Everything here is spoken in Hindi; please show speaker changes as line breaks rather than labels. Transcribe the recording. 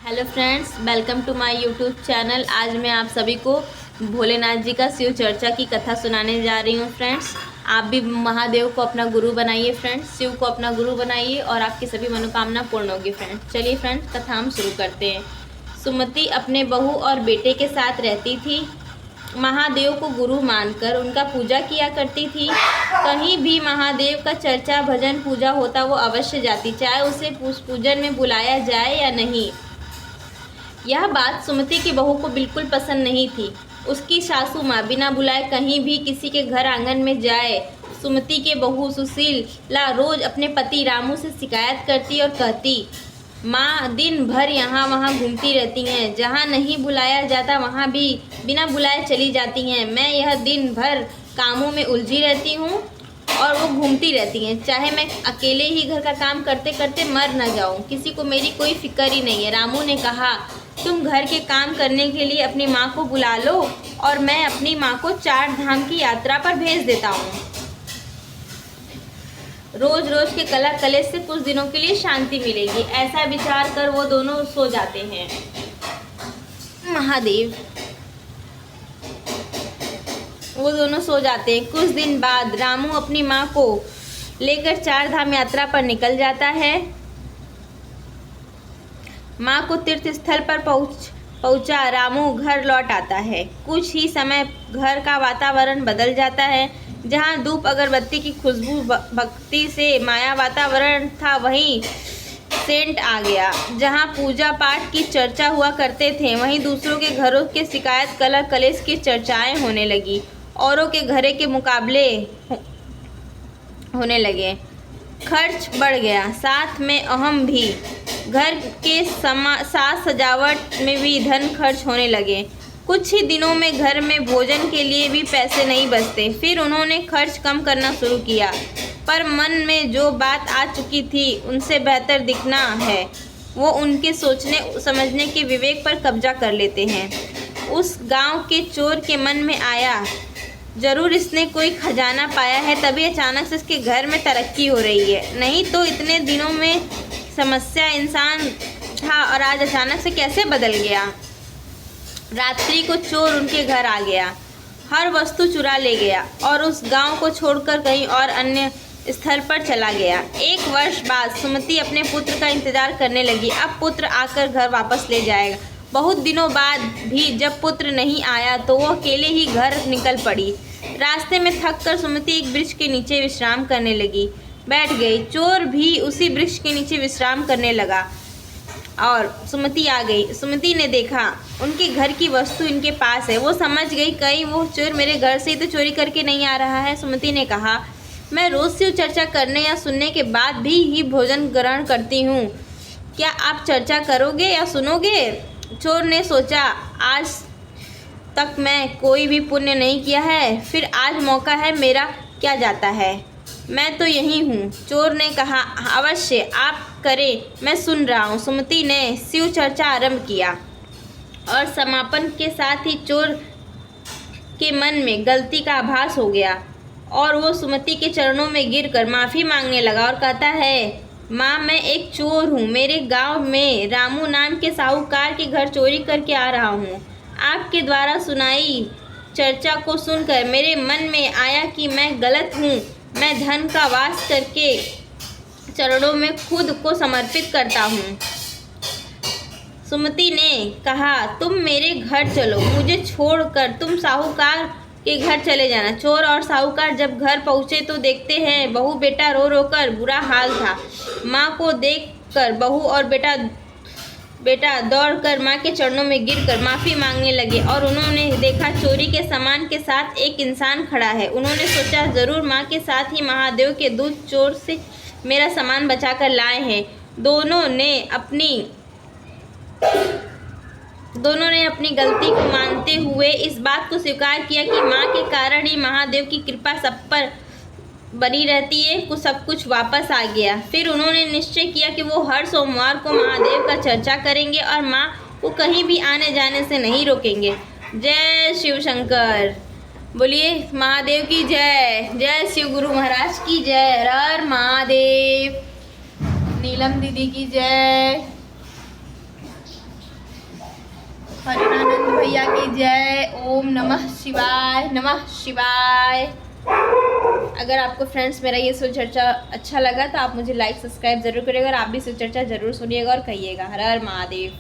Hello friends, welcome to my YouTube channel. आज मैं आप सभी को भोलेनाथ जी का शिव चर्चा की कथा सुनाने जा रही हूँ। फ्रेंड्स, आप भी महादेव को अपना गुरु बनाइए। फ्रेंड्स, शिव को अपना गुरु बनाइए और आपकी सभी मनोकामना पूर्ण होगी। फ्रेंड्स, चलिए फ्रेंड्स, कथा हम शुरू करते हैं। सुमति अपने बहू और बेटे के साथ रहती थी। महादेव को गुरु मानकर उनका पूजा किया करती थी। कहीं भी महादेव का चर्चा, भजन, पूजा होता वो अवश्य जाती, चाहे उसे पूजन में बुलाया जाए या नहीं। यह बात सुमति की बहू को बिल्कुल पसंद नहीं थी। उसकी सासू माँ बिना बुलाए कहीं भी किसी के घर आंगन में जाए। सुमति के बहू सुशीला रोज अपने पति रामू से शिकायत करती और कहती, माँ दिन भर यहाँ वहाँ घूमती रहती हैं, जहाँ नहीं बुलाया जाता वहाँ भी बिना बुलाए चली जाती हैं। मैं यह दिन भर कामों में उलझी रहती हूँ और वो घूमती रहती हैं। चाहे मैं अकेले ही घर का काम करते करते मर न जाऊँ, किसी को मेरी कोई फिक्र ही नहीं है। रामू ने कहा, तुम घर के काम करने के लिए अपनी माँ को बुला लो और मैं अपनी माँ को 4 धाम की यात्रा पर भेज देता हूँ। रोज रोज के कला कलेश से कुछ दिनों के लिए शांति मिलेगी। ऐसा विचार कर वो दोनों सो जाते हैं। वो दोनों सो जाते हैं। कुछ दिन बाद रामू अपनी माँ को लेकर 4 धाम यात्रा पर निकल जाता है। माँ को तीर्थ स्थल पर पहुँचा रामू घर लौट आता है। कुछ ही समय घर का वातावरण बदल जाता है। जहाँ धूप अगरबत्ती की खुशबू भक्ति से माया वातावरण था, वहीं सेंट आ गया। जहाँ पूजा पाठ की चर्चा हुआ करते थे, वहीं दूसरों के घरों के शिकायत, कलह कलेश की चर्चाएं होने लगी। औरों के घरे के मुकाबले होने लगे। खर्च बढ़ गया, साथ में अहम भी। घर के साज सजावट में भी धन खर्च होने लगे। कुछ ही दिनों में घर में भोजन के लिए भी पैसे नहीं बचते। फिर उन्होंने खर्च कम करना शुरू किया, पर मन में जो बात आ चुकी थी उनसे बेहतर दिखना है, वो उनके सोचने समझने के विवेक पर कब्जा कर लेते हैं। उस गांव के चोर के मन में आया, जरूर इसने कोई खजाना पाया है, तभी अचानक से इसके घर में तरक्की हो रही है। नहीं तो इतने दिनों में समस्या इंसान था और आज अचानक से कैसे बदल गया। रात्रि को चोर उनके घर आ गया, हर वस्तु चुरा ले गया और उस गांव को छोड़कर कहीं और अन्य स्थल पर चला गया। 1 वर्ष बाद सुमति अपने पुत्र का इंतजार करने लगी। अब पुत्र आकर घर वापस ले जाएगा। बहुत दिनों बाद भी जब पुत्र नहीं आया तो वो अकेले ही घर निकल पड़ी। रास्ते में थक कर सुमति एक वृक्ष के नीचे विश्राम करने लगी। बैठ गई। चोर भी उसी वृक्ष के नीचे विश्राम करने लगा और सुमति आ गई। सुमति ने देखा उनके घर की वस्तु इनके पास है। वो समझ गई, कहीं वो चोर मेरे घर से ही तो चोरी करके नहीं आ रहा है। सुमति ने कहा, मैं रोज शिव चर्चा करने या सुनने के बाद भी ही भोजन ग्रहण करती हूँ, क्या आप चर्चा करोगे या सुनोगे? चोर ने सोचा, आज तक मैं कोई भी पुण्य नहीं किया है, फिर आज मौका है, मेरा क्या जाता है, मैं तो यही हूँ। चोर ने कहा, अवश्य आप करें, मैं सुन रहा हूँ। सुमति ने शिव चर्चा आरंभ किया और समापन के साथ ही चोर के मन में गलती का आभास हो गया और वो सुमति के चरणों में गिरकर माफ़ी मांगने लगा और कहता है, माँ मैं एक चोर हूँ, मेरे गांव में रामू नाम के साहूकार के घर चोरी करके आ रहा हूँ। आपके द्वारा सुनाई चर्चा को सुनकर मेरे मन में आया कि मैं गलत हूँ। मैं धन का वास करके चरणों में खुद को समर्पित करता हूँ। सुमति ने कहा, तुम मेरे घर चलो, मुझे छोड़कर तुम साहूकार के घर चले जाना। चोर और साहूकार जब घर पहुँचे तो देखते हैं बहू बेटा रो रो कर बुरा हाल था। माँ को देखकर बहू और बेटा दौड़कर माँ के चरणों में गिरकर माफ़ी मांगने लगे और उन्होंने देखा चोरी के सामान के साथ एक इंसान खड़ा है। उन्होंने सोचा, ज़रूर माँ के साथ ही महादेव के दूत चोर से मेरा सामान बचाकर लाए हैं। दोनों ने अपनी गलती को मानते हुए इस बात को स्वीकार किया कि माँ के कारण ही महादेव की कृपा सब पर बनी रहती है। सब कुछ वापस आ गया। फिर उन्होंने निश्चय किया कि वो हर सोमवार को महादेव का चर्चा करेंगे और माँ को कहीं भी आने जाने से नहीं रोकेंगे। जय शिव शंकर, बोलिए महादेव की जय। जय शिव गुरु महाराज की जय। हर हर महादेव। नीलम दीदी की जय। भजनानंद भैया की जय। ओम नमः शिवाय, नमः शिवाय। अगर आपको फ्रेंड्स मेरा ये शिव चर्चा अच्छा लगा तो आप मुझे लाइक सब्सक्राइब जरूर करिएगा और आप भी शिव चर्चा जरूर सुनिएगा और कहिएगा। हर हर महादेव।